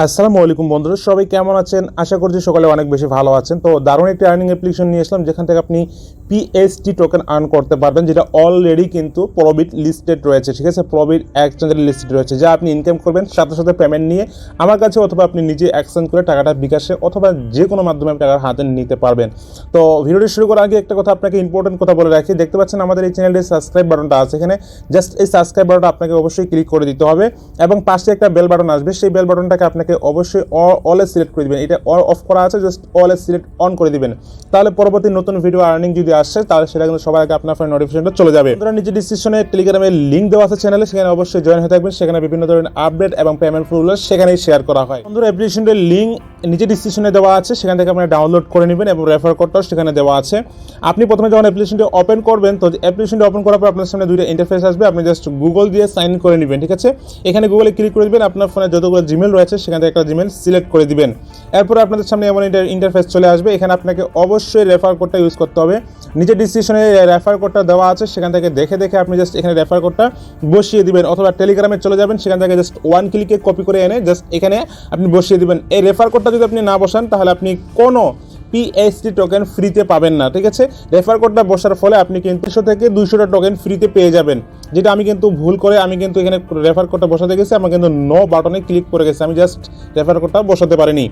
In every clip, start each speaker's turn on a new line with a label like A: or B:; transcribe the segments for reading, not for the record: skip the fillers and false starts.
A: আসসালামু আলাইকুম বন্ধুরা, সবাই কেমন আছেন? আশা করছি সকালে অনেক বেশি ভালো আছেন। তো দারুণ একটি আর্নিং অ্যাপ্লিকেশন নিয়ে আসলাম যেখান থেকে আপনি PHT টোকেন আর্ন করতে পারবেন, যেটা অলরেডি কিন্তু প্রবিট লিস্টেড রয়েছে। ঠিক আছে, প্রবিট এক্সচেঞ্জের লিস্টেড রয়েছে, যা আপনি ইনকাম করবেন সাথে সাথে পেমেন্ট নিয়ে আমার কাছে, অথবা আপনি নিজে এক্সচেঞ্জ করে টাকাটা বিকাশে অথবা যে কোনো মাধ্যমে আপনি টাকার হাতে নিতে পারবেন। তো ভিডিওটি শুরু করার আগে একটা কথা আপনাকে ইম্পর্টেন্ট কথা বলে রাখি। দেখতে পাচ্ছেন আমাদের এই চ্যানেলের সাবস্ক্রাইব বাটনটা আছে, এখানে জাস্ট এই সাবস্ক্রাইব বাটনটা আপনাকে অবশ্যই ক্লিক করে দিতে হবে এবং পাশে একটা বেল বাটন আসবে, সেই বেল বাটনটাকে আপনাকে অবশ্যই অলে সিলেক্ট করে দিবেন। এটা অফ করা আছে, জাস্ট অলে সিলেক্ট অন করে দিবেন, তাহলে পরবর্তী নতুন ভিডিও আর্নিং যদি আসে তাহলে সেটা কিন্তু সবার আগে আপনার ফোনে নোটিফিকেশনটা চলে যাবে। আপনারা নিচে ডিসক্রিপশনে টেলিগ্রামের লিংক দেওয়া আছে চ্যানেলে, সেখানে অবশ্যই জয়েন হয়ে থাকবেন। সেখানে বিভিন্ন ধরনের আপডেট এবং পেমেন্ট ফ্লো সেখানেই শেয়ার করা হয়। বন্ধুরা, অ্যাপ্লিকেশনের লিংক নিচে ডিসক্রিপশনে দেওয়া আছে, সেখান থেকে আপনারা ডাউনলোড করে নেবেন এবং রেফার কোডটাও সেখানে দেওয়া আছে। আপনি প্রথমে যখন অ্যাপ্লিকেশনটি ওপেন করবেন, তো অ্যাপ্লিকেশনটি ওপেন করার পর আপনার সামনে দুইটা ইন্টারফেস আসবে। আপনি জাস্ট গুগল দিয়ে সাইন ইন করে নেবেন। ঠিক আছে, এখানে গুগলে ক্লিক করে দিবেন, আপনার ফোনে যতগুলো জিমেল রয়েছে সেখান থেকে একটা জিমেল সিলেক্ট করে দিবেন। এরপর আপনাদের সামনে এমন ইন্টারফেস চলে আসবে। এখানে আপনাকে অবশ্যই রেফার কোডটা ইউজ করতে হবে। নিচে ডিসক্রিপশনে রেফার কোডটা দেওয়া আছে, সেখান থেকে দেখে আপনি জাস্ট এখানে রেফার কোডটা বসিয়ে দিবেন, অথবা টেলিগ্রামে চলে যাবেন, সেখান থেকে জাস্ট ওয়ান ক্লিকে কপি করে এনে জাস্ট এখানে আপনি বসিয়ে দিবেন। এই রেফার কোডটা যদি আপনি না বসান তাহলে আপনি কোনো PHT টোকেন ফ্রিতে পাবেন না। ঠিক আছে, রেফার কোডটা বসার ফলে আপনি কিন্তু 100 থেকে 200টা টোকেন ফ্রিতে পেয়ে যাবেন, যেটা আমি কিন্তু ভুল করে আমি কিন্তু এখানে রেফার কোডটা বসাতে গেছি, আমার কিন্তু নো বাটনে ক্লিক করে গেছে, আমি জাস্ট রেফার কোডটা বসাতে পারিনি।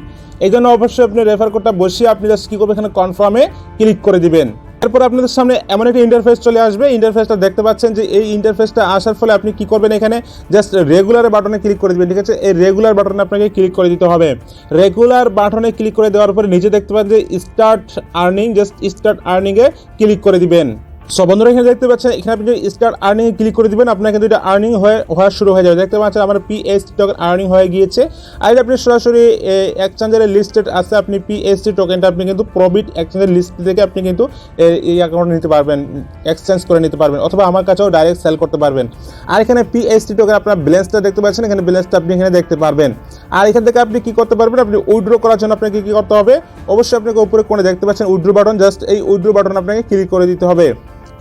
A: এই জন্য অবশ্যই আপনি রেফার কোডটা বসিয়ে আপনি জাস্ট কী করবেন, এখানে কনফার্মে ক্লিক করে দিবেন। এরপর আপনাদের সামনে এমন একটা ইন্টারফেস চলে আসবে। ইন্টারফেসটা দেখতে পাচ্ছেন যে এই ইন্টারফেসটা আসার ফলে আপনি কি করবেন, এখানে জাস্ট রেগুলার বাটনে ক্লিক করে দিবেন। ঠিক আছে, এই রেগুলার বাটনে আপনাকে ক্লিক করে দিতে হবে। রেগুলার বাটনে ক্লিক করে দেওয়ার পরে নিচে দেখতে পাচ্ছেন যে স্টার্ট আর্নিং, জাস্ট স্টার্ট আর্নিংয়ে ক্লিক করে দিবেন। সো বন্ধুরা, এখানে দেখতে পাচ্ছেন, এখানে আপনি স্টার্ট আর্নিং ক্লিক করে দিবেন, আপনার কিন্তু এটা আর্নিং হওয়া শুরু হয়ে যাবে। দেখতে পাচ্ছেন আমার PHT টোকেন আর্নিং হয়ে গিয়েছে। আর আপনি সরাসরি এক্সচেঞ্জের লিস্টেড আছে, আপনি PHT টোকেনটা আপনি কিন্তু প্রবিট এক্সচেঞ্জের লিস্ট থেকে আপনি কিন্তু এই অ্যাকাউন্ট নিতে পারবেন, এক্সচেঞ্জ করে নিতে পারবেন, অথবা আমার কাছেও ডাইরেক্ট সেল করতে পারবেন। আর এখানে PHT টোকেন আপনার ব্যালেন্সটা দেখতে পাচ্ছেন, এখানে ব্যালেন্সটা আপনি এখানে দেখতে পারবেন। আর এখান থেকে আপনি কি করতে পারবেন, আপনি উইথড্র করার জন্য আপনাকে কি করতে হবে, অবশ্যই আপনাকে উপরে কোণে দেখতে পাচ্ছেন উইথড্র বাটন, জাস্ট এই উইথড্র বাটন আপনাকে ক্লিক করে দিতে হবে।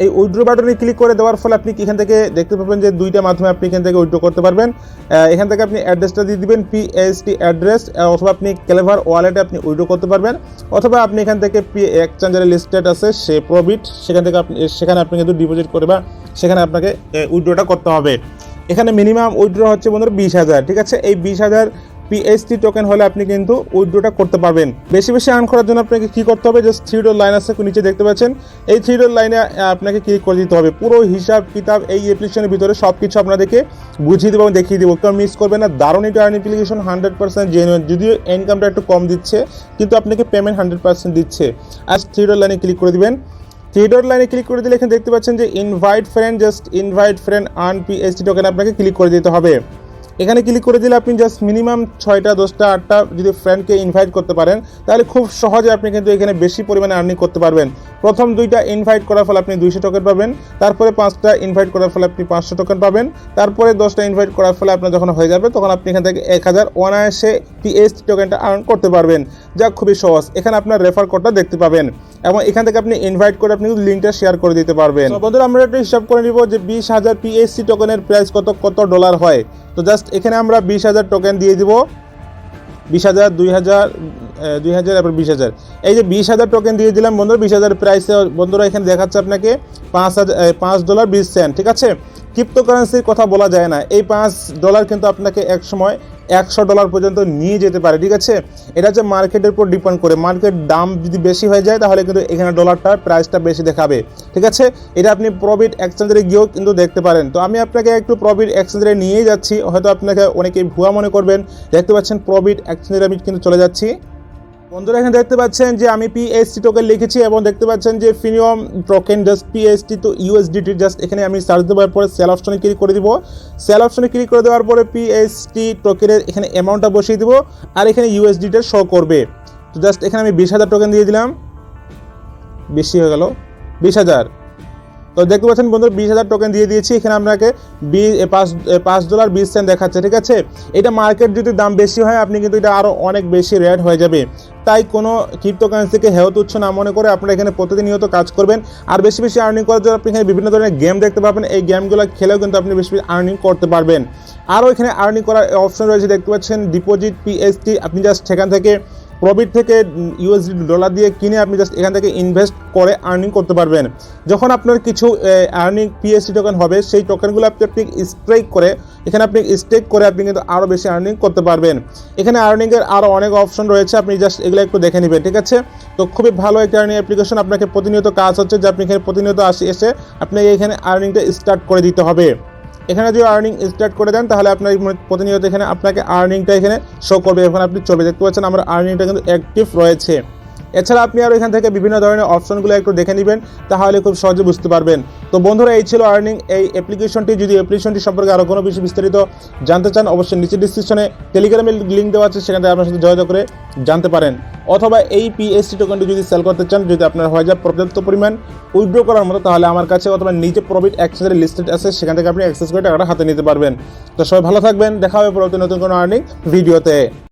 A: এই উইথড্র বাটনে ক্লিক করে দেওয়ার ফলে আপনি এখান থেকে দেখতে পাবেন যে দুইটা মাধ্যমে আপনি এখান থেকে উইথড্র করতে পারবেন। এখান থেকে আপনি অ্যাড্রেসটা দিয়ে দিবেন, PHT অ্যাড্রেস, অথবা আপনি ক্লেভার ওয়ালেটে আপনি উইথড্র করতে পারবেন, অথবা আপনি এখান থেকে এক্সচেঞ্জের লিস্টেড আছে সে প্রবিট, সেখানে আপনি কিন্তু ডিপোজিট করে বা সেখানে আপনাকে উইথড্রটা করতে হবে। এখানে মিনিমাম উইথড্র হচ্ছে বন্ধুরা 20,000। ঠিক আছে, এই 20,000 PHT টোকেন হলে আপনি কিন্তু উইথড্রটা করতে পারবেন। বেশি আর্ন করার জন্য আপনাকে কি করতে হবে, জাস্ট 3 ডট লাইন আছে নিচে দেখতে পাচ্ছেন, এই 3 ডট লাইনে আপনাকে ক্লিক করে দিতে হবে। পুরো হিসাব কিতাব এই অ্যাপ্লিকেশনের ভিতরে সব কিছু আপনাদেরকে বুঝিয়ে দেবো এবং দেখিয়ে দেবো, কেউ মিস করবে না। দারুণ একটা আর্নিং অ্যাপ্লিকেশন, 100% জেনুইন, যদিও ইনকামটা একটু কম দিচ্ছে কিন্তু আপনাকে পেমেন্ট 100% দিচ্ছে। আজ 3 ডট লাইনে ক্লিক করে দিবেন। 3 ডট লাইনে ক্লিক করে দিলে এখানে দেখতে পাচ্ছেন যে invite friend, just invite friend earn PHT token আপনাকে ক্লিক করে দিতে হবে। এখানে ক্লিক করে দিলে আপনি জাস্ট মিনিমাম 6টা 10টা 8টা যদি ফ্রেন্ডকে ইনভাইট করতে পারেন তাহলে খুব সহজে আপনি কিন্তু এখানে বেশি পরিমাণে আর্নিং করতে পারবেন। প্রথম 2টা ইনভাইট করার ফলে আপনি 200 টোকেন পাবেন, তারপরে 5টা ইনভাইট করার ফলে আপনি 500 টোকেন পাবেন, তারপরে 10টা ইনভাইট করার ফলে আপনার যখন হয়ে যাবে তখন আপনি এখান থেকে 1000 অনায়াসে PHT টোকেনটা আর্ন করতে পারবেন, যা খুবই সহজ। এখানে আপনার রেফার কোডটা দেখতে পাবেন এবং এখান থেকে আপনি ইনভাইট করে আপনি লিঙ্কটা শেয়ার করে দিতে পারবেন। বন্ধুরা, আমরা একটা হিসাব করে নিব যে 20,000 PHT টোকেনের প্রাইস কত ডলার হয়। তো জাস্ট এখানে আমরা 20,000 টোকেন দিয়ে দিব, 20,000 2,000 এরপর 20,000, এই যে 20,000 টোকেন দিয়ে দিলাম বন্ধুরা। 20,000 প্রাইসে বন্ধুরা এখানে দেখাচ্ছে আপনাকে $5.20। ঠিক আছে, ক্রিপ্টোকারেন্সির কথা বলা যায় না, এই $5 কিন্তু আপনাকে এক সময় $100 পর্যন্ত নিয়ে যেতে পারে। ঠিক আছে, এটা হচ্ছে মার্কেটের উপর ডিপেন্ড করে, মার্কেট দাম যদি বেশি হয়ে যায় তাহলে কিন্তু এখানে ডলারটার প্রাইসটা বেশি দেখাবে। ঠিক আছে, এটা আপনি প্রবিট এক্সচেঞ্জে গিয়েও কিন্তু দেখতে পারেন। তো আমি আপনাকে একটু প্রবিট এক্সচেঞ্জে নিয়েই যাচ্ছি, হয়তো আপনাকে অনেকেই ভুয়া মনে করবেন। দেখতে পাচ্ছেন প্রবিট এক্সচেঞ্জে আমি কিন্তু চলে যাচ্ছি। বন্ধুরা, এখানে দেখতে পাচ্ছেন যে আমি PHT টোকেন লিখেছি এবং দেখতে পাচ্ছেন যে ফিনিয়ম টোকেন জাস্ট PHT তো USDT, জাস্ট এখানে আমি সার্চ দেওয়ার পরে সেল অপশনে ক্লিক করে দিব। সেল অপশনে ক্লিক করে দেওয়ার পরে PHT টোকেনের এখানে অ্যামাউন্টটা বসিয়ে দিব আর এখানে USDT শো করবে। তো জাস্ট এখানে আমি 20,000 টোকেন দিয়ে দিলাম, বেশি হয়ে গেল 20,000। তো দেখতে পাচ্ছেন বন্ধুরা 20,000 টোকেন দিয়ে দিয়েছি। এখানে আপনাকে $5.20 দেখাচ্ছে। ঠিক আছে, এটা মার্কেট যদি দাম বেশি হয় আপনি কিন্তু এটা আরও অনেক বেশি রেট হয়ে যাবে। তাই কোনো ক্রিপ্টোকারেন্সিকে হেয় তুচ্ছ না মনে করে আপনারা এখানে প্রতিনিয়ত কাজ করবেন। আর বেশি বেশি আর্নিং করার জন্য আপনি এখানে বিভিন্ন ধরনের গেম দেখতে পাবেন, এই গেমগুলো খেলেও কিন্তু আপনি বেশি বেশি আর্নিং করতে পারবেন। আরও এখানে আর্নিং করার অপশন রয়েছে, দেখতে পাচ্ছেন ডিপোজিট PHT, আপনি জাস্ট সেখান থেকে প্রফিট থেকে USD ডলার দিয়ে কিনে আপনি জাস্ট এখান থেকে ইনভেস্ট করে আর্নিং করতে পারবেন। যখন আপনার কিছু আর্নিং PHT টোকেন হবে, সেই টোকেনগুলো আপনি স্ট্রেক করে আপনি কিন্তু আরও বেশি আর্নিং করতে পারবেন। এখানে আর্নিংয়ের আরও অনেক অপশন রয়েছে, আপনি জাস্ট এগুলো একটু দেখে নেবেন, ঠিক আছে। তো খুবই ভালো একটা আর্নিং অ্যাপ্লিকেশন। আপনাকে প্রতিনিয়ত কাজ হচ্ছে যে আপনি এখানে প্রতিনিয়ত এসে আপনাকে এখানে আর্নিংটা স্টার্ট করে দিতে হবে। এখানে যদি আর্নিং স্টার্ট করে দেন তাহলে আপনার প্রতিনিয়ত এখানে আপনাকে আর্নিংটা এখানে শো করবে, এখন আপনি চলবে। দেখতে পাচ্ছেন আমার আর্নিংটা কিন্তু অ্যাক্টিভ রয়েছে। এছাড়া আপনি আরও এখান থেকে বিভিন্ন ধরনের অপশনগুলো একটু দেখে নেবেন, তাহলে খুব সহজে বুঝতে পারবেন। তো বন্ধুরা, এই ছিল আর্নিং এই অ্যাপ্লিকেশনটি। যদি অ্যাপ্লিকেশনটি সম্পর্কে আরও কোনো বেশি বিস্তারিত জানতে চান, অবশ্যই নিচে ডিসক্রিপশনে টেলিগ্রামের লিঙ্ক দেওয়া আছে, সেখান থেকে আপনার সাথে যোগাযোগ করে জানতে পারেন। অথবা এই PHT টোকেনটি যদি সেল করতে চান, যদি আপনার হয়ে যায় পর্যাপ্ত পরিমাণ উইথড্র করার মতো, তাহলে আমার কাছে অথবা নিচে প্রফিট এক্সচেঞ্জের লিস্টেড আছে, সেখান থেকে আপনি অ্যাক্সেস করে টাকাটা হাতে নিতে পারবেন। তো সবাই ভালো থাকবেন, দেখা হবে পরবর্তী নতুন কোনো আর্নিং ভিডিওতে।